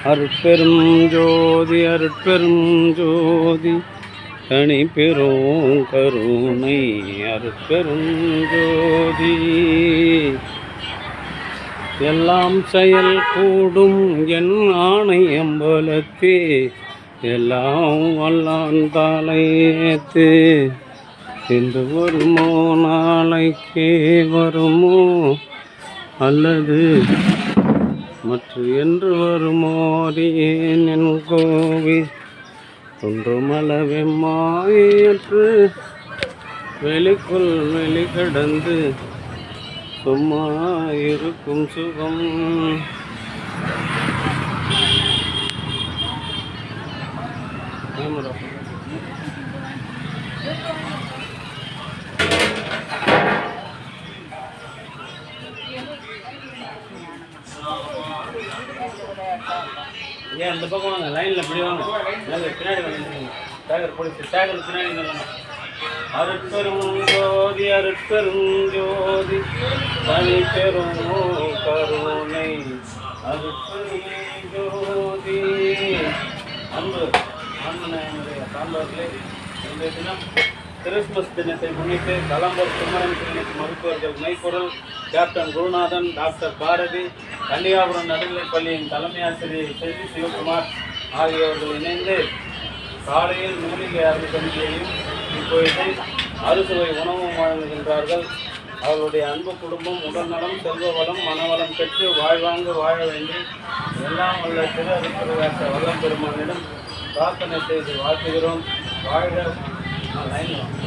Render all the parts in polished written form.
அருட்பெரும் ஜோதி அருட்பெரும் ஜோதி தனி பெரும் கருணை அருட்பெரும் ஜோதி. எல்லாம் செயல் கூடும் என் ஆணை அம்பலத்தே எல்லாம் வல்லான் தலையேத்து. இன்று வருமோ நாளைக்கே வருமோ அல்லது மற்ற என்று வருமோ அறியேன் என் கோவி. ஒன்றுமளவே மாயற்று வெளிக்குள் வெளி கடந்து சும்மா இருக்கும் சுகம். ஏன் அந்த பக்கம் வாங்க, லைனில் இப்படி வாங்க, பின்னாடி வந்து டேகர் போலீஸ் டேகர் பின்னாடி வாங்க. அருட்பெரும் ஜோதி அருட்பெரும் ஜோதி தனி பெரும் கருணை அருட்பெரும் ஜோதி. அன்பு ஆன்மீக சான்றோர்களே, இந்த தினம் கிறிஸ்துமஸ் தினத்தை முன்னிட்டு களம்பூர் குமரன் கிளினிக் மருத்துவர்கள் மெய்ப்பொருள் கேப்டன் குருநாதன், டாக்டர் பாரதி, கன்னியாபுரம் நடுநிலைப் பள்ளியின் தலைமை ஆசிரியர் செல்வி சிவகுமார் ஆகியோர்கள் இணைந்து காலையில் மூலிகை அருள்கொண்டியையும் இப்பொழுது அறுசுவை உணவும் வழங்குகின்றார்கள். அவர்களுடைய அன்பு குடும்பம் உடல்நலம், செல்வ வளம், மனவளம் பெற்று வாழ்வாங்கு வாழ வேண்டி எல்லாம் உள்ள திரு அருட்பெருவாச வல்லம் பெருமானிடம் பிரார்த்தனை செய்து வாழ்த்துகிறோம். வாழ்க.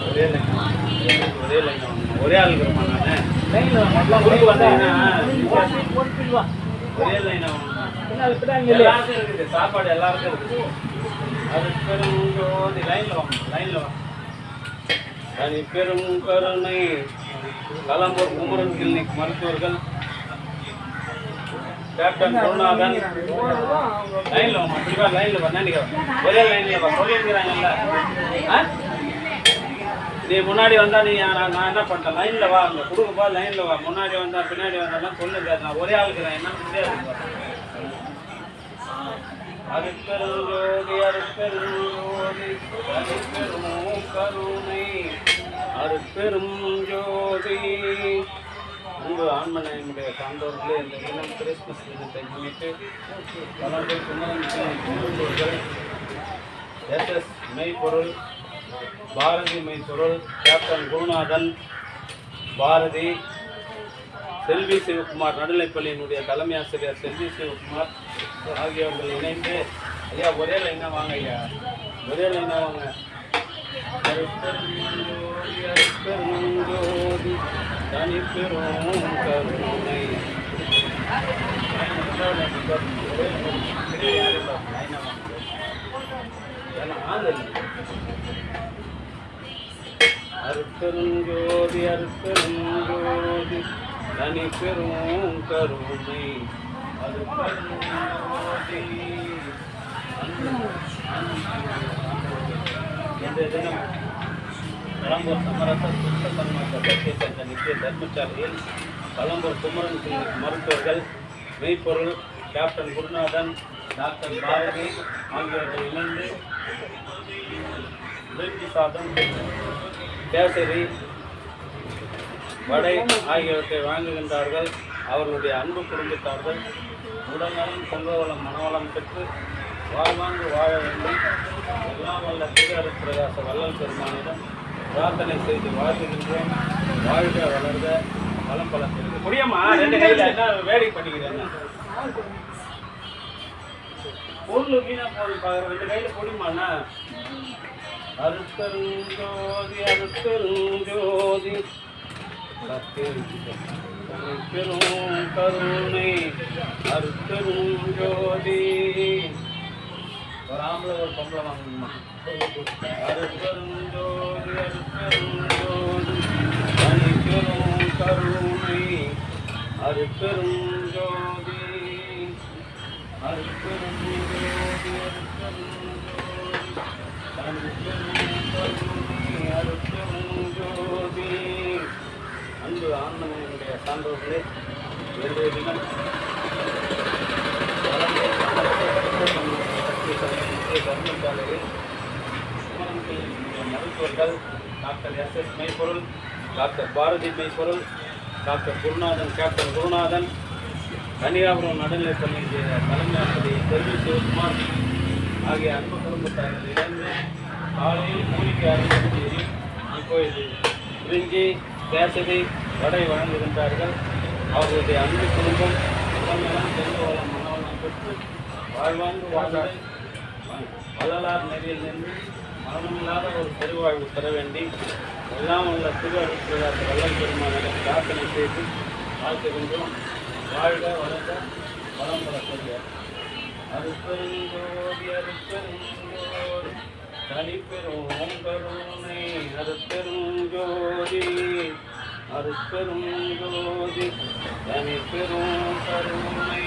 ஒரே லைன் ஒரே ஆள் இருக்கிறோமா? நான் ஒரே லைன் எல்லாருக்கும் இருக்குது, சாப்பாடு எல்லாருக்கும் இருக்குது. அது பெரும் ஜோதி. லைனில் வாங்க, லைனில் வாங்க. தனி பெரும் கருணை களம்பூர் குமரன் கிளினிக் மருத்துவர்கள் கேப்டன் குருநாதன். லைனில் வாங்க, அப்படிவா லைனில் வா. நினைக்கிறேன் ஒரே லைனில் வா. சொல்லியிருக்கிறாங்கல்ல, நீ முன்னாடி வந்தா நீ நான் என்ன பண்ணிட்டேன், லைனில் வா, அங்கே கொடுக்கப்பா, லைனில் வா. முன்னாடி வந்தா பின்னாடி வந்தாலும் சொல்லுங்க, நான் ஒரே ஆளுக்குறேன், என்ன முடியாது. அருட்பெரும் ஜோதி அருட்பெரும் ஜோதி அருட்பெரும் கருணை அருட்பெரும் ஜோதி. அன்பு ஆன்மநேயமுடைய சான்றோர்களே, இந்த தினம் கிறிஸ்துமஸ் தினத்தை முன்னிட்டு களம்பூர் குமரன் மருத்துவர்கள் SS மெய்ப்பொருள், பாரதி மெய்ப்பொருள், கேப்டன் குருநாதன், பாரதி, செல்வி சிவகுமார் நடுநிலைப்பள்ளியினுடைய தலைமை ஆசிரியர் செல்வி சிவகுமார் ஆகியோர்கள் இணைந்து, ஐயா ஒரே லைனாக வாங்க, ஐயா ஒரே லைனாக வாங்க. அருட்பெரும் ஜோதி தனி பெரும் கருணை அருட்பெரும் ஜோதி அருட்பெரும் ஜோதி தனி பெரும் கருணை அருட்பெரும் ஜோதி. இன்றைய தினம் களம்பூர் சமரச சுத்த சன்மார்க்க சத்திய சங்க நித்திய தர்மசாலையில் களம்பூர் குமரன் கிளினிக் மருத்துவர்கள் மெய்ப்பொருள் கேப்டன் குருநாதன், டாக்டர் பாரதி ஆகியோர்கள் இணைந்து வெற்றி சாதம், கேசரி, வடை ஆகியவற்றை வழங்குகின்றார்கள். அவர்களுடைய அன்பு குடும்பத்தார்கள் உடல்நலம், செல்வவளம், மனவளம் பெற்று வாழ்வாங்கு வாழ வேண்டும் எல்லாம் வல்ல திரு அருட்பிரகாச வள்ளல் பெருமானிடம் பிரார்த்தனை செய்து வாழ்த்துகின்றோம். வாழ்க வளர்க வளம் பலம் பெறுக. முடியுமா? ரெண்டு கையில் என்ன வேடிக்கை பண்ணிக்கிறேன், பொருள் வீணா போது பார்க்குற ரெண்டு கையில் முடியுமாண்ணா? அருட்பெரும் ஜோதி அருட்பெரும் ஜோதி பெரும் கருணை அருட்பெரும் ஜோதி. ஒரு ஆம்பளை ஒரு பொம்பளை வாங்கணுமா? அருட்பெரும் ஜோதி அருட்பெரும் ஜோதி தனி பெரும் கருணை அருட்பெரும் ஜோதி அருட்பெரும் ஜோதி அருட்பெரும் ஜோதி அருட்பெரும் ஜோதி. அன்பு ஆன்மீகனுடைய சான்றோர்களே, இன்றைய தினம் சாலையில் மருத்துவர்கள் டாக்டர் எஸ் மெய்ப்பொருள், டாக்டர் பாரதி மெய்ப்பொருள், டாக்டர் குருநாதன், கேப்டன் குருநாதன், கன்னியாகுமரி நடுநிலைப்பள்ளி தலைமை ஆசிரியர் செல்வி சிவகுமார் ஆகிய அன்பு குடும்பத்தார்கள் இணைந்து காலையில் மூலிகை அருந்ததி இப்பொழுது குறிஞ்சி கேசரி வடை வழங்குகின்றார்கள். அவர்களுடைய அன்பு குடும்பம் உடல்நலம் செல்வவளம் மனவளம் பெற்று வாழ்வாங்கு வாழ்ந்து வள்ளலார் நெறியில் நின்று மரணமில்லாத ஒரு பெருவாழ்வு பெற வேண்டி எல்லாம் உள்ள திரு அருட்பெருமாள் வள்ளல் பெருமானிடம் பிரார்த்தனை செய்து வாழ்த்துகின்றோம். வாழ்க வளர்க வளம் பெற சொல்கிறார். அருட்பெருஞ்சோதி அருட்பெருஞ்சோதி தனிப்பெரும் கருணை அருட்பெருஞ்சோதி அருட்பெருஞ்சோதி தனிப்பெரும் கருணை.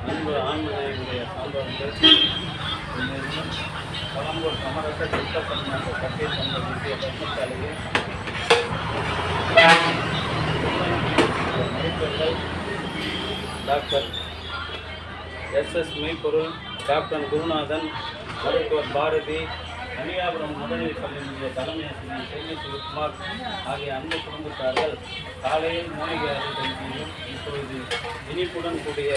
அன்பு ஆண்மனையுடைய சான்றோர்கள் பழம்பூர் சமரச சித்தப்பன்மன்ற கட்டிய சங்க முக்கிய பத்திரிகையாளர்கள் மருத்துவர்கள் டாக்டர் எஸ் மெய்ப்பொருள், கேப்டன் குருநாதன், மருத்துவர் பாரதி, கன்னியாகுமரி நடுநிலைப்பள்ளியினுடைய தலைமை ஆசிரியர் செல்வி சிவகுமார் ஆகிய அன்பு குடும்பத்தார்கள் காலையில் மூலிகை அருந்ததியும் இப்பொழுது இனிப்புடன் கூடிய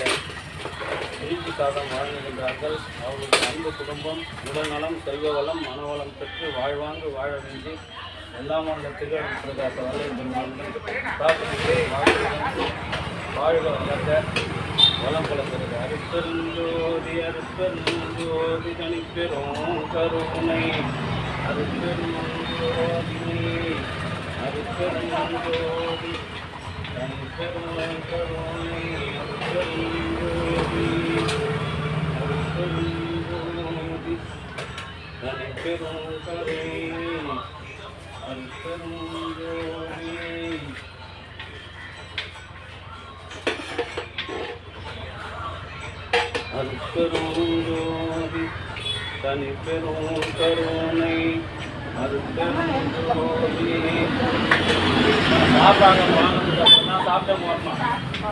இனிப்பு சாதம் வழங்குகின்றார்கள். அவர்களுடைய அன்பு குடும்பம் உடல்நலம் செல்வவளம் மனவளம் பெற்று வாழ்வாங்கு வாழ வேண்டி எல்லாம் உள்ள திருவள்ளுவர் பிரகாச வல்லல் பெருமாளுடன் பிரார்த்தனை வாழ்க வளர்க வளம் பல பெறுக. அருட்பெருஞ்சோதி அருட்பெருஞ்சோதி தனிப்பெரும் கருணை அருட்பெருஞ்சோதி அருட்பெருஞ்சோதி தனிப்பெரும் கருணை அருட்பெருஞ்சோதி அருட்பெருஞ்சோதி தனிப்பெரும் கருணை அருட்பெருஞ்சோதி. அருட்பெருஞ்சோதி தனிப்பெரும் கருணை அருட்பெருஞ்சோதி. சாப்பிடாங்க வாங்க சாப்பிட்ட போறோமா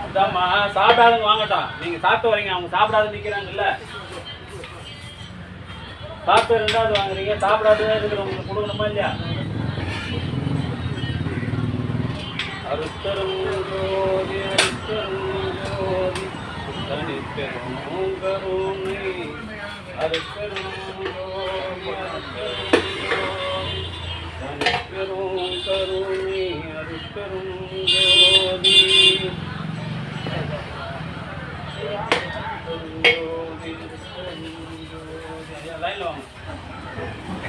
இதாம்மா சாப்பிடாதுங்க வாங்கட்டான். நீங்க சாப்பிட்டு வரீங்க, அவங்க சாப்பிடாது நிற்கிறாங்கல்ல. சாப்பிட்டு ரெண்டாவது வாங்குறீங்க, சாப்பிடாது இருக்கிறவங்களுக்கு கொடுக்கணுமா இல்லையா? அருட்பெருஞ்சோதி அருட்பெருஞ்சோதி தனிப்பெரும் கருணை அருட்பெருஞ்சோதி அருட்பெருஞ்சோதி தனிப்பெரும் கருணை அருட்பெருஞ்சோதி.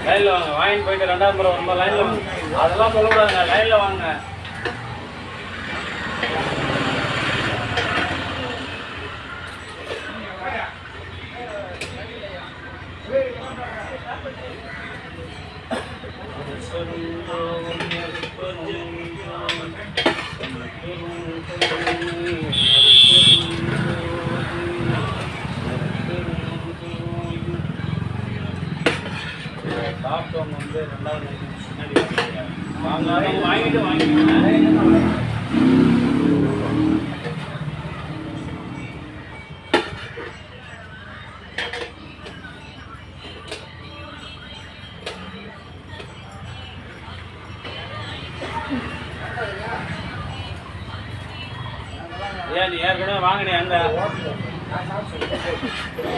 லைன்ல வாங்க, வாங்கிட்டு போயிட்டு ரெண்டாவது முறை வரும்போது லைன்ல வாங்க. அதெல்லாம் சொல்லக்கூடாதுங்க, லைன்ல வாங்க. சாப்பிட்டவங்க வந்து ரெண்டாவது முன்னாடி வாங்கிட்டு ஏன் நீ ஏற்கனவே வாங்கினே அங்கே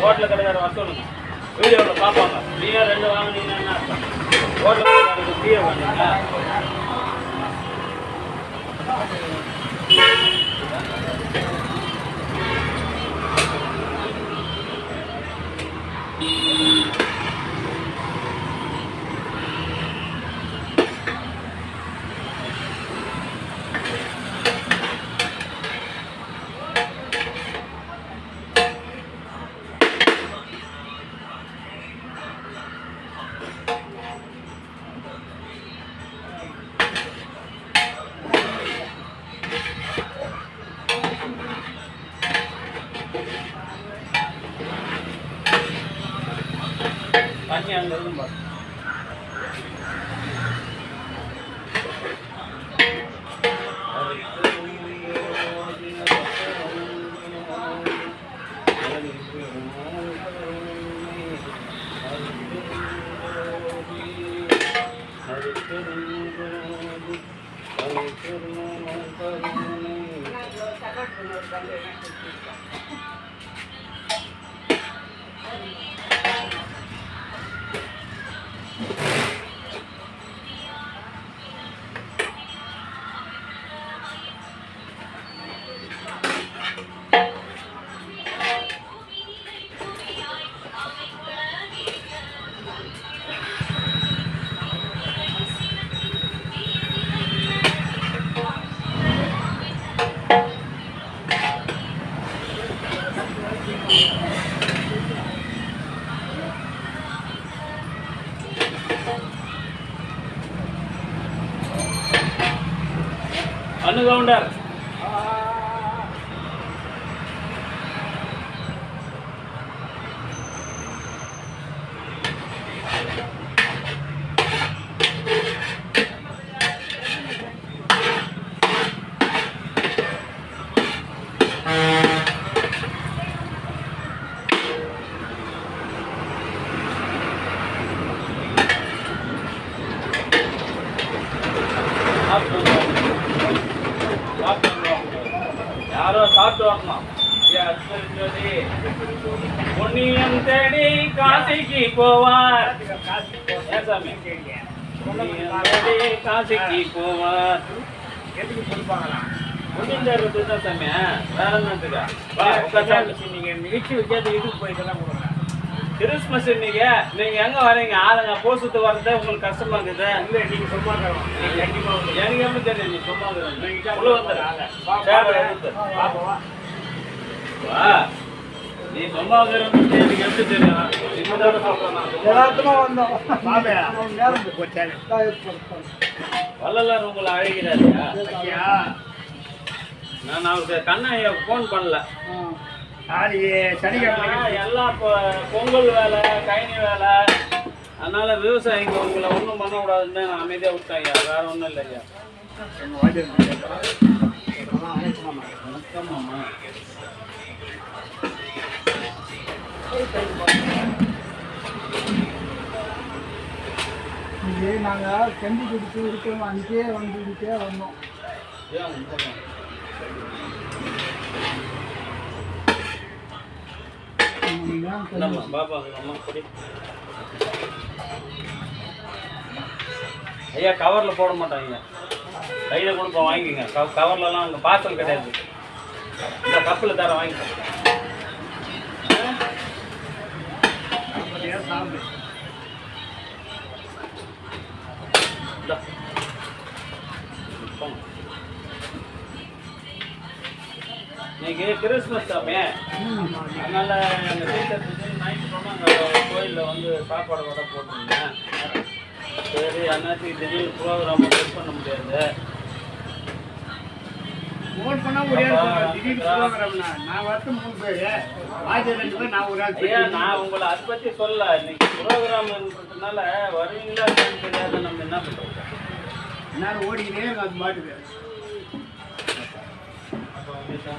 ஹோட்டலில் கடைக்கார வர சொல்லுங்க, வீடியோவில் பார்ப்பாங்க. நீயே 2 வாங்கினீங்கன்னா ஹோட்டல் கடைக்காரருக்கு டீயை வாங்கினீங்க. தண்ணி அங்கே இருக்கும் பாரு. அண்ணு கவுண்டர் யாரோ சாப்பிட்டு வரணும். பொன்னியம் தேடி காசிக்கு போவார். ஏன் சாமி பொன்னியம் தேடி காசிக்கு போவார்? எதுக்கு கொடுப்பாங்களா? பொன்னியம் தேடுறது தான் சாமி. வேற என்னத்துக்கா? நீங்க நிகழ்ச்சி வைக்காத இதுக்கு போயிட்டு தான் கொடுங்க. கிறிஸ்மஸ் இன்னைக்கு நீங்க எங்க வரீங்க? ஆளுங்க போசுட்டு வர்றது உங்களுக்கு கஷ்டமா இருக்குது. இல்ல நீங்க சும்மா எனக்கு எப்படி தெரியும் நீ சும்மா நீ சும்மா எனக்கு எப்படி தெரியும்? வள்ளலார் உங்களை அழைக்கிறாரியா? நான் அவருக்கு கண்ணா போன் பண்ணல. எல்லாம் இப்போ பொங்கல் வேலை, கைனி வேலை, அதனால விவசாயிங்க உங்களை ஒன்றும் பண்ணக்கூடாதுன்னு நான் அமைதியாக விட்டேன் ஐயா. வேற ஒன்றும் இல்லை ஐயா. வணக்கம் அம்மா. இது நாங்கள் கண்டி கொடுத்து இருக்கோம். அன்றைக்கே வந்துக்கிட்டே வந்தோம். பாப்பா அம்மா கொடி ஐயா. கவரில் போட மாட்டாங்க, கையில் கொடுப்போம் வாங்கிக்கோங்க. கவர்லலாம் அங்கே பார்சல் கிடையாது. இந்த கப்பில் தர வாங்கிக்கோங்க. இன்னைக்கு கிறிஸ்மஸ் சாமி, அதனால எங்கள் வீட்டில் நைட்டு சொன்னாங்க கோயிலில் வந்து சாப்பாடு வடை போட்டுருந்தேன். சரி அண்ணாச்சி திடீர்னு ப்ரோக்ராம் செட் பண்ண முடியாது. ஃபோன் பண்ண முடியாது. திடீர்னு ப்ரோக்ராம்னா நான் வரட்டு 3 பேர் ஆஜர் 2 பேர் நான் ஒரு ஆள். ஐயா நான் உங்களை அதை பற்றி சொல்ல. இன்னைக்கு ப்ரோக்ராம்ன்றதுனால வருவீங்களா தெரியாது. நம்ம என்ன பண்ணுறோம்? எல்லாரும் ஓடிக்கிட்டே அது மாட்டுது. பரவாயில்ல.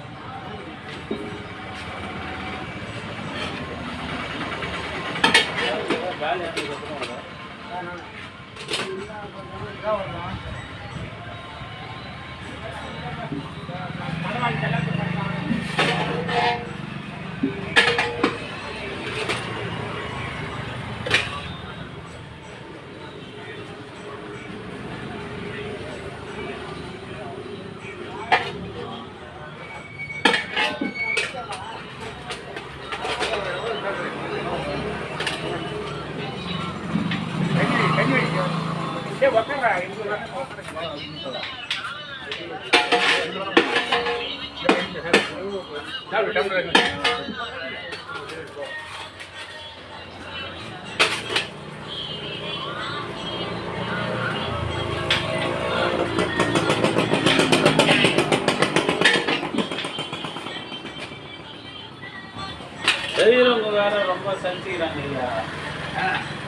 செய்கிறவங்க வேற ரொம்ப சலிச்சுக்கிறாங்க இல்லையா,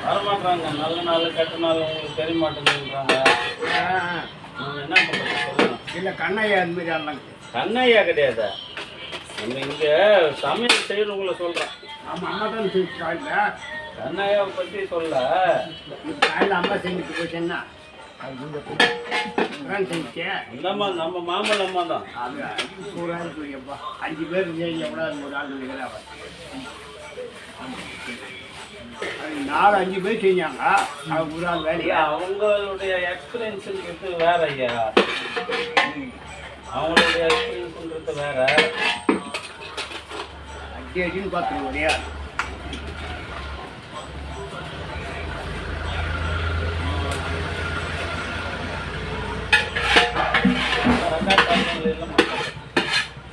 வரமாட்டாங்க. நல்ல நாள் கெட்ட நாள் உங்களுக்கு தெரிய மாட்டேங்குதுன்றாங்க. நம்ம என்ன பண்ணுறது சொல்லுங்க. இல்லை கண்ணையா அந்த மாதிரி ஆடலாம். கண்ணையா கிடையாது, நம்ம இங்கே சமையல் செய்யறவங்கள சொல்கிறோம். ஆமாம் அம்மா தான் காலையில் கண்ணையாவை பற்றி சொல்ல. காலையில் அம்மா செஞ்சுட்டு போயிட்டேன்னா அது செஞ்சேன். இந்தம்மா நம்ம மாமல் அம்மா தான். அது சூறாக இருக்குப்பா. 5 பேர் எவ்வளோ ஒரு ஆள் நிற்கிறாங்க. அது 4-5 பேர் செஞ்சாங்க. அது ஒரு ஆள் வேலையா. அவங்களுடைய எக்ஸ்பீரியன்ஸுங்கிறது வேற ஐயா, அவங்களுடைய எக்ஸ்பீரியன்ஸுங்கிறது வேற. அடின்னு பார்த்துருவோம் இல்லையா.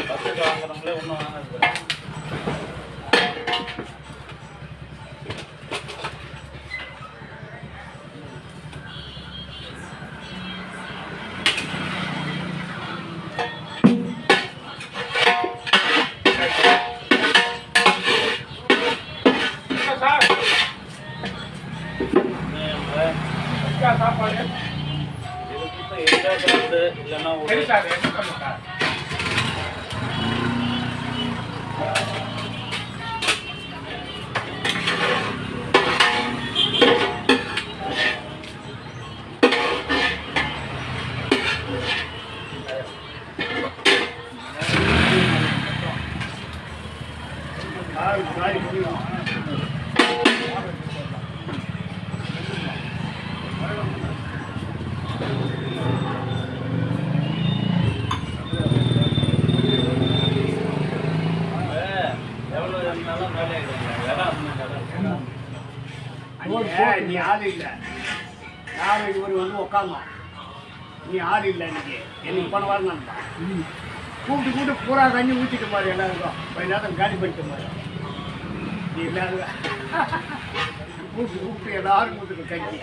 பத்துக்கு வாங்குறவங்களே ஒன்றும் வாங்குறது. சாப்பாடு இல்லைன்னா நீ ஆள் இல்லை. யாரும் இவர் வந்து உட்காந்தோம். நீ ஆள் இல்லை இன்னைக்கு. என்னைக்கு போன வாரம் நான் கூப்பிட்டு பூரா கஞ்சி ஊற்றிட்டு மாதிரி எல்லாருக்கும் கொஞ்ச நேரம் காலி பண்ணிட்டு மாதிரி. நீ எல்லாரும் கூப்பிட்டு எல்லாரும் கூப்பிட்டு கஞ்சி.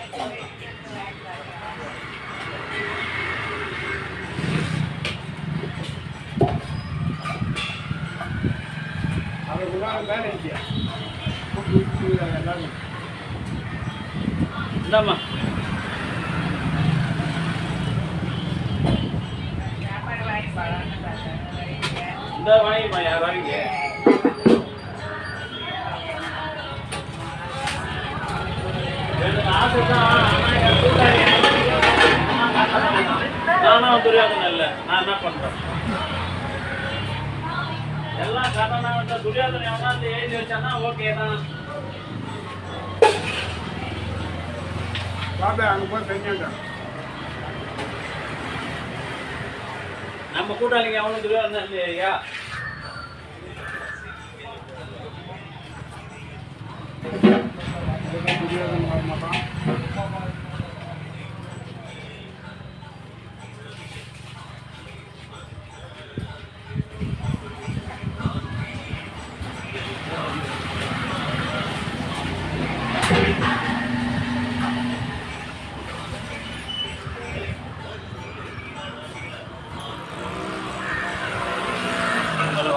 அவர் உதாரணம் வேலை இருந்துச்சு. கூப்பிட்டு எல்லாரும் இந்தாம்மா இந்த வாங்கிம்மா, யார் வாங்கிங்க. நானும் துரியாதனம் இல்லை, நான் என்ன பண்றேன். எல்லாம் கடனா துரியாதனை எவனா எழுதி வச்சானா ஓகே தான். பாபா அங்கே போய் செஞ்சாங்க. நம்ம கூட்டாளிங்க அவனும் துரியாதனம் இல்லையா.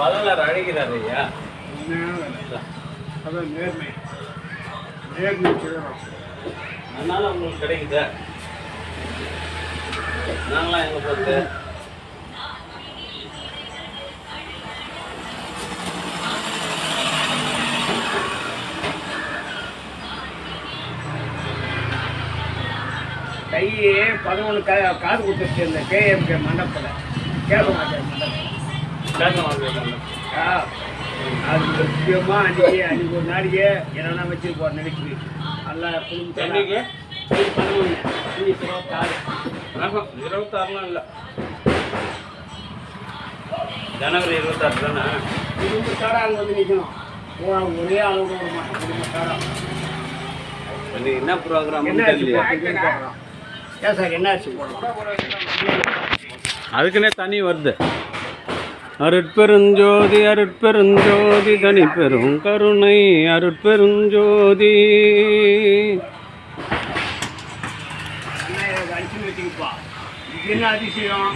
வள்ளலார் அழைக்கிறார் ஐயா. அதான் நேர்மை நேர்மை செய்யணும். அதனால உங்களுக்கு கிடைக்குது. நாங்களாம் எங்க போட்டு கையே 11 காது கொடுத்துருச்சு இந்த கேஎம்கே மண்டபத்தில். கேட்க கேட்க அது முக்கியமாக அன்றைக்கி ஒரு நாளைக்கு என்னென்னா வச்சுருப்போம் நினைச்சு நல்லா என்னைக்கு 26 26லாம் இல்லை, ஜனவரி 26 தானே. குடும்பத்தார அங்கே வந்து நிற்கணும். ஒரே அளவு விட மாட்டோம். குடும்பத்தார இன்னைக்கு என்ன ப்ரோக்ராம் என்ன ஏன் சார் என்ன ஆச்சு போடலாம். அதுக்குன்னே தண்ணி வருது. அருட்பெருஞ்சோதி அருட்பெருஞ்சோதி தனிப்பெரும் கருணை அருட்பெருஞ்சோதி. அடிச்சு வச்சுக்கப்பா. இது என்ன அதிசயம்?